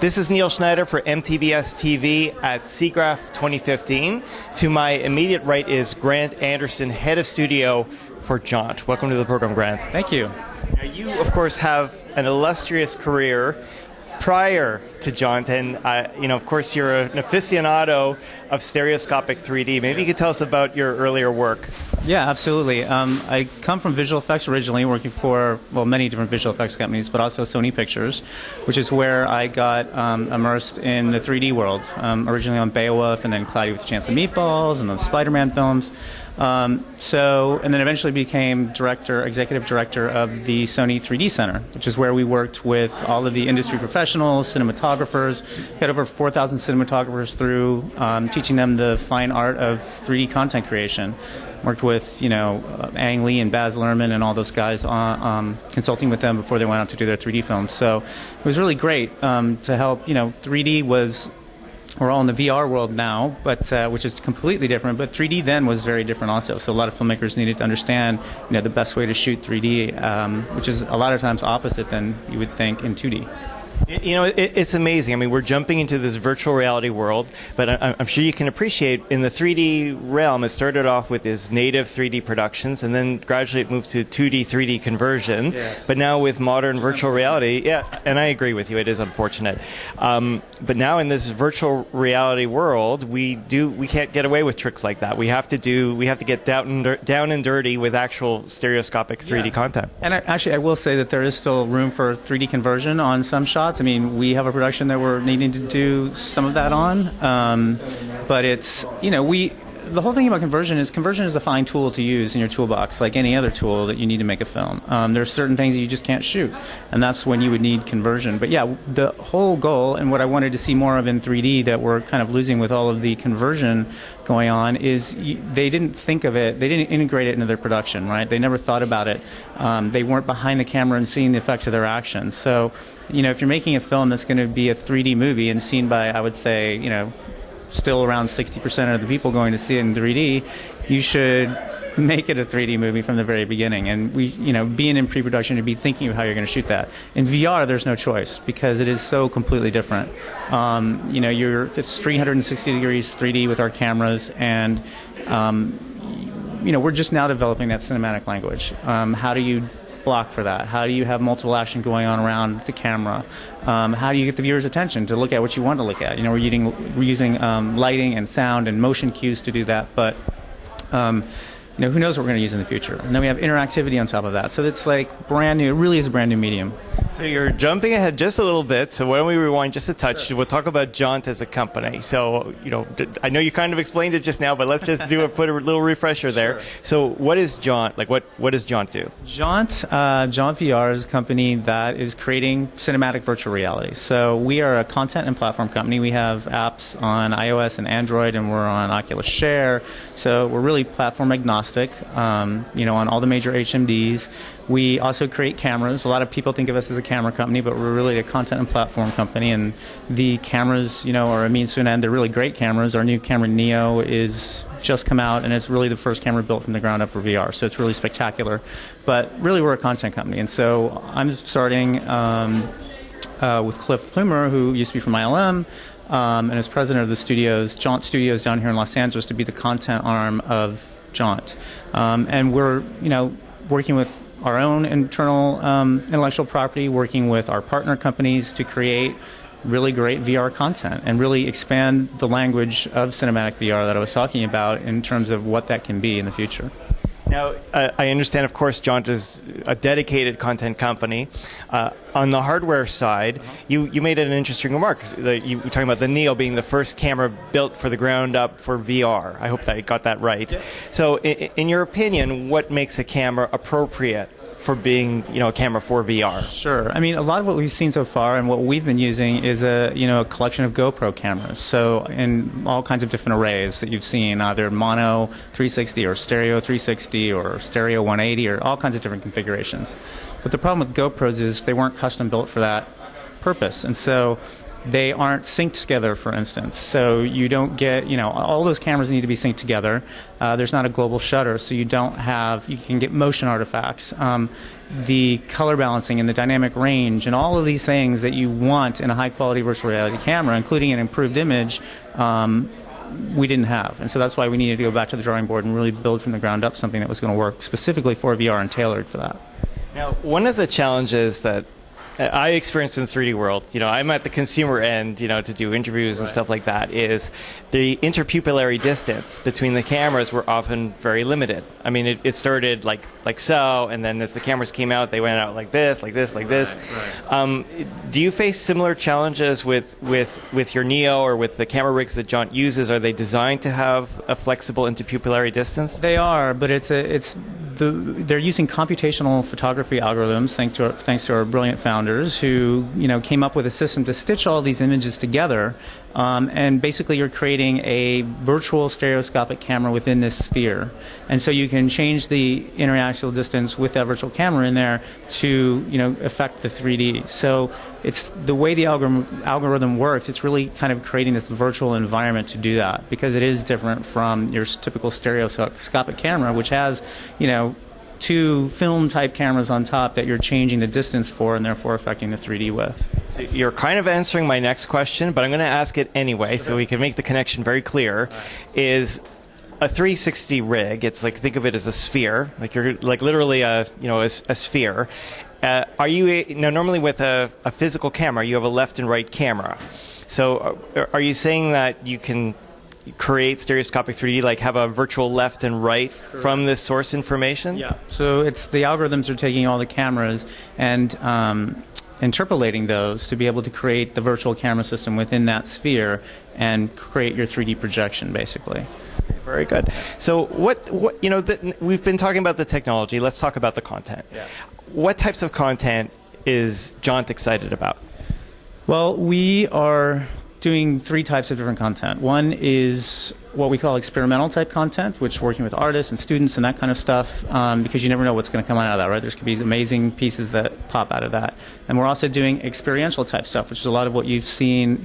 This is Neil Schneider for MTBS-TV at SIGGRAPH 2015. To my immediate right is Grant Anderson, Head of Studio for Jaunt. Welcome to the program, Grant. Thank you. Now, you, of course, have an illustrious career prior to Jaunt, and of course, you're an aficionado of stereoscopic 3D. Maybe you could tell us about your earlier work. Yeah, absolutely. I come from visual effects originally, working for, well, many different visual effects companies, but also Sony Pictures, which is where I got immersed in the 3D world. Originally on Beowulf, and then Cloudy with a Chance of Meatballs, and then Spider-Man films. And then eventually became executive director of the Sony 3D Center, which is where we worked with all of the industry professionals, cinematographers. We had over 4,000 cinematographers through, teaching them the fine art of 3D content creation. Worked with, Ang Lee and Baz Luhrmann and all those guys, consulting with them before they went out to do their 3D films. So it was really great to help. 3D was, we're all in the VR world now, but which is completely different. But 3D then was very different also. So a lot of filmmakers needed to understand, the best way to shoot 3D, which is a lot of times opposite than you would think in 2D. It's amazing. I mean, we're jumping into this virtual reality world, but I'm sure you can appreciate in the 3D realm, it started off with its native 3D productions, and then gradually it moved to 2D, 3D conversion. Yes. But now with modern virtual reality, yeah, and I agree with you, it is unfortunate. But now in this virtual reality world, we can't get away with tricks like that. We have to get down and dirty with actual stereoscopic 3D content. And I will say that there is still room for 3D conversion on some shots. I mean, we have a production that we're needing to do some of that on, but it's, the whole thing about conversion is a fine tool to use in your toolbox, like any other tool that you need to make a film. There are certain things that you just can't shoot, and that's when you would need conversion. But yeah, the whole goal, and what I wanted to see more of in 3D that we're kind of losing with all of the conversion going on, is they didn't think of it, they didn't integrate it into their production, right? They never thought about it. They weren't behind the camera and seeing the effects of their actions. So, if you're making a film that's going to be a 3D movie and seen by, I would say, still around 60% of the people going to see it in 3D, you should make it a 3D movie from the very beginning. And being in pre-production, to be thinking of how you're going to shoot that. In VR, there's no choice because it is so completely different. It's 360 degrees 3D with our cameras, and we're just now developing that cinematic language. How do you block for that? How do you have multiple action going on around the camera? How do you get the viewer's attention to look at what you want to look at? We're using lighting and sound and motion cues to do that, but who knows what we're going to use in the future? And then we have interactivity on top of that. So it's like brand new. It really is a brand new medium. So you're jumping ahead just a little bit. So why don't we rewind just a touch? Sure. We'll talk about Jaunt as a company. So, I know you kind of explained it just now, but let's just put a little refresher there. Sure. So what is Jaunt? Like, what does Jaunt do? Jaunt VR is a company that is creating cinematic virtual reality. So we are a content and platform company. We have apps on iOS and Android, and we're on Oculus Share. So we're really platform agnostic, on all the major HMDs. We also create cameras. A lot of people think of us as a camera company, but we're really a content and platform company. And the cameras, are a means to an end. They're really great cameras. Our new camera Neo is just come out, and it's really the first camera built from the ground up for VR. So it's really spectacular. But really, we're a content company. And so I'm starting with Cliff Plumer, who used to be from ILM, and is president of the studios, Jaunt Studios down here in Los Angeles, to be the content arm of Jaunt. And we're, working with our own internal intellectual property, working with our partner companies to create really great VR content and really expand the language of cinematic VR that I was talking about in terms of what that can be in the future. Now, I understand, of course, Jaunt is a dedicated content company. On the hardware side, you made an interesting remark. You were talking about the Neo being the first camera built for the ground up for VR. I hope that I got that right. Yeah. So, in your opinion, what makes a camera appropriate for being, a camera for VR? Sure. I mean, a lot of what we've seen so far and what we've been using is a collection of GoPro cameras. So in all kinds of different arrays that you've seen, either mono 360 or stereo 360 or stereo 180 or all kinds of different configurations. But the problem with GoPros is they weren't custom built for that purpose. And so they aren't synced together, for instance. So you don't get, all those cameras need to be synced together. There's not a global shutter, so you can get motion artifacts. The color balancing and the dynamic range and all of these things that you want in a high-quality virtual reality camera, including an improved image, we didn't have. And so that's why we needed to go back to the drawing board and really build from the ground up something that was going to work specifically for VR and tailored for that. Now, one of the challenges that I experienced in the 3D world, I'm at the consumer end, to do interviews and stuff like that, is the interpupillary distance between the cameras were often very limited. I mean, it started like so, and then as the cameras came out, they went out like this, like this, like this. Right. Do you face similar challenges with your Neo or with the camera rigs that Jaunt uses? Are they designed to have a flexible interpupillary distance? They are, but they're using computational photography algorithms, thanks to our brilliant founders, who came up with a system to stitch all these images together, and basically you're creating a virtual stereoscopic camera within this sphere, and so you can change the interaxial distance with that virtual camera in there to affect the 3D. So it's the way the algorithm works. It's really kind of creating this virtual environment to do that, because it is different from your typical stereoscopic camera, which has two film-type cameras on top that you're changing the distance for and therefore affecting the 3D with. So you're kind of answering my next question, but I'm going to ask it anyway so we can make the connection very clear. Is a 360 rig, it's like, think of it as a sphere, like you're like literally a sphere. Are you normally with a physical camera, you have a left and right camera. So are you saying that you can create stereoscopic 3D, like have a virtual left and right from this source information? Yeah. So the algorithms are taking all the cameras and interpolating those to be able to create the virtual camera system within that sphere and create your 3D projection, basically. Very good. So we've been talking about the technology. Let's talk about the content. Yeah. What types of content is Jaunt excited about? Well, we are doing three types of different content. One is what we call experimental type content, which is working with artists and students and that kind of stuff, because you never know what's going to come out of that, right? There's going to be amazing pieces that pop out of that. And we're also doing experiential type stuff, which is a lot of what you've seen,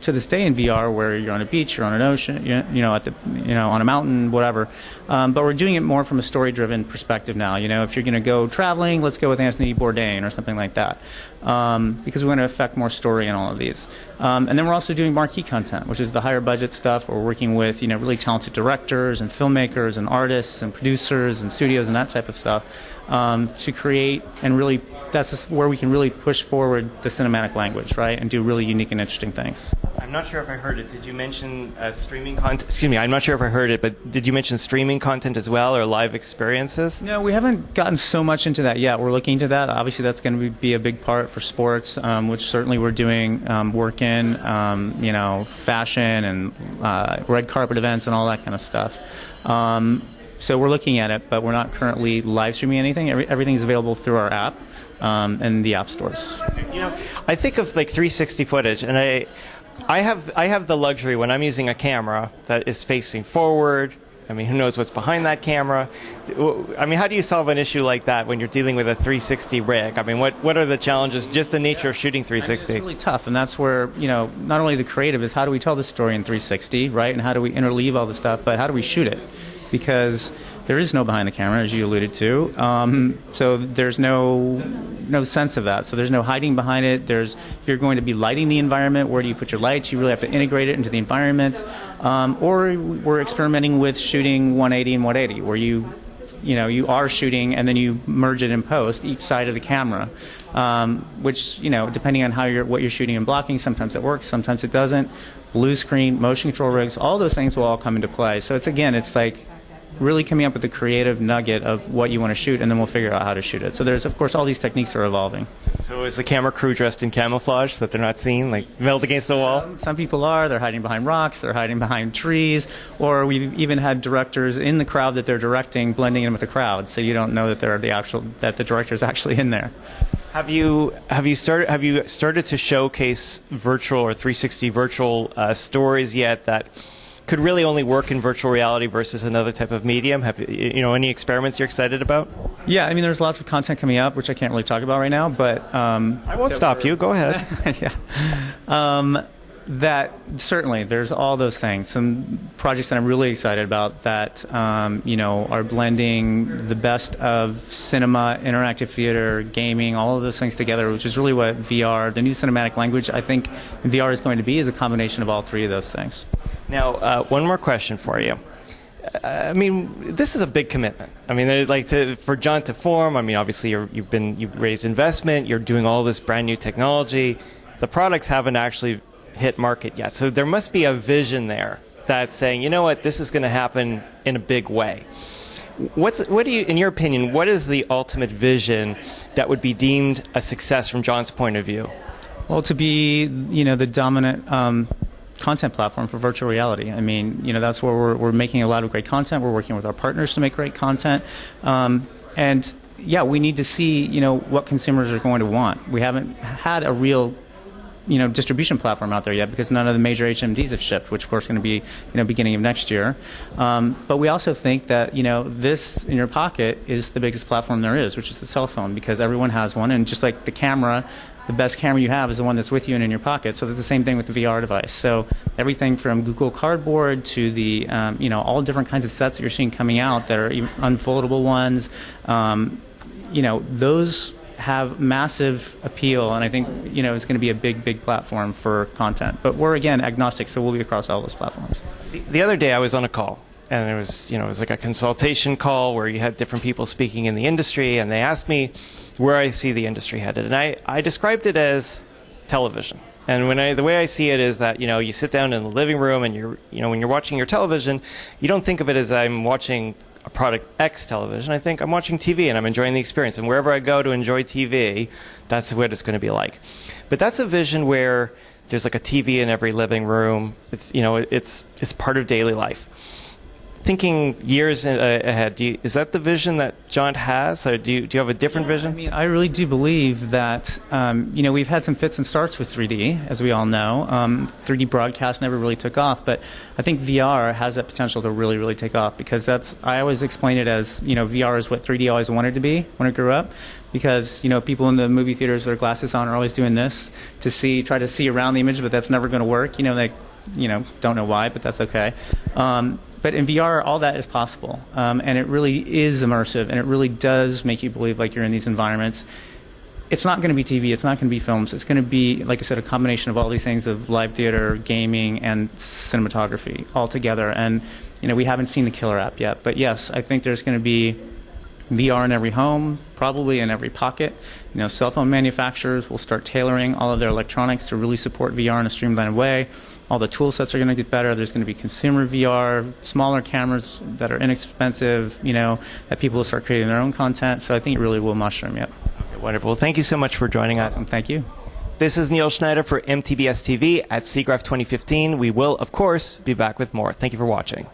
to this day in VR, where you're on a beach, you're on an ocean, on a mountain, whatever. But we're doing it more from a story-driven perspective now. If you're going to go traveling, let's go with Anthony Bourdain or something like that, because we want to affect more story in all of these. And then we're also doing marquee content, which is the higher budget stuff. We're working with really talented directors and filmmakers and artists and producers and studios and that type of stuff to create and really. That's where we can really push forward the cinematic language, right, and do really unique and interesting things. I'm not sure if I heard it. Did you mention streaming content? Excuse me, I'm not sure if I heard it, but did you mention streaming content as well, or live experiences? No, we haven't gotten so much into that yet. We're looking into that. Obviously, that's going to be a big part for sports, which certainly we're doing work in, fashion and red carpet events and all that kind of stuff. So we're looking at it, but we're not currently live streaming anything. Everything is available through our app and the app stores. I think of like 360 footage, and I have the luxury when I'm using a camera that is facing forward. I mean, who knows what's behind that camera? I mean, how do you solve an issue like that when you're dealing with a 360 rig? I mean, what are the challenges, just the nature of shooting 360? It's really tough, and that's where, not only the creative is how do we tell the story in 360, right, and how do we interleave all the stuff, but how do we shoot it? Because there is no behind the camera, as you alluded to, so there's no sense of that. So there's no hiding behind it. If you're going to be lighting the environment, where do you put your lights? You really have to integrate it into the environment. Or we're experimenting with shooting 180 and 180, where you are shooting and then you merge it in post, each side of the camera, which, depending on what you're shooting and blocking, sometimes it works, sometimes it doesn't. Blue screen, motion control rigs, all those things will all come into play. So it's like really coming up with the creative nugget of what you want to shoot, and then we'll figure out how to shoot it. So there's, of course, all these techniques are evolving. So is the camera crew dressed in camouflage so that they're not seen, like melt against the wall? Some people are. They're hiding behind rocks. They're hiding behind trees. Or we've even had directors in the crowd that they're directing blending in with the crowd, so you don't know that that the director's actually in there. Have you started to showcase virtual or 360 virtual stories yet that could really only work in virtual reality versus another type of medium? Have any experiments you're excited about? Yeah, I mean, there's lots of content coming up, which I can't really talk about right now, but I won't stop you. Go ahead. Yeah. That certainly, there's all those things. Some projects that I'm really excited about that are blending the best of cinema, interactive theater, gaming, all of those things together, which is really what VR, the new cinematic language, I think VR is going to be, is a combination of all three of those things. Now, one more question for you. I mean, this is a big commitment. I mean, for Jaunt to form. I mean, obviously you've raised investment. You're doing all this brand new technology. The products haven't actually hit market yet. So there must be a vision there that's saying, you know what, this is going to happen in a big way. What do you, in your opinion, what is the ultimate vision that would be deemed a success from Jaunt's point of view? Well, to be, the dominant content platform for virtual reality. I mean, that's where we're making a lot of great content. We're working with our partners to make great content. And yeah, we need to see, what consumers are going to want. We haven't had a real distribution platform out there yet because none of the major HMDs have shipped, which of course is going to be, beginning of next year. But we also think that, this in your pocket is the biggest platform there is, which is the cell phone, because everyone has one. And just like the camera, the best camera you have is the one that's with you and in your pocket. So it's the same thing with the VR device. So everything from Google Cardboard to the, all different kinds of sets that you're seeing coming out that are even unfoldable ones, those have massive appeal, and I think it's going to be a big platform for content. But we're again agnostic, so we'll be across all those platforms. The other day I was on a call, and it was like a consultation call where you had different people speaking in the industry, and they asked me where I see the industry headed, and I described it as television. And the way I see it is that you sit down in the living room, and when you're watching your television, you don't think of it as I'm watching a product X television. I think I'm watching TV and I'm enjoying the experience. And wherever I go to enjoy TV, that's what it's going to be like. But that's a vision where there's like a TV in every living room. It's it's part of daily life. Thinking years ahead, is that the vision that Jaunt has? Or do you have a different vision? I mean, I really do believe that, we've had some fits and starts with 3D, as we all know. 3D broadcast never really took off, but I think VR has that potential to really, really take off, because I always explain it as, VR is what 3D always wanted to be when it grew up, because, people in the movie theaters with their glasses on are always doing this to try to see around the image, but that's never going to work. They don't know why, but that's okay. But in VR, all that is possible, and it really is immersive, and it really does make you believe like you're in these environments. It's not going to be TV, it's not going to be films, it's going to be, like I said, a combination of all these things of live theater, gaming, and cinematography all together. And we haven't seen the killer app yet, but yes, I think there's going to be VR in every home, probably in every pocket. Cell phone manufacturers will start tailoring all of their electronics to really support VR in a streamlined way. All the tool sets are going to get better. There's going to be consumer VR, smaller cameras that are inexpensive, that people will start creating their own content. So I think it really will mushroom, yep. Okay, wonderful. Thank you so much for joining us. Thank you. This is Neil Schneider for MTBS-TV at SIGGRAPH 2015. We will, of course, be back with more. Thank you for watching.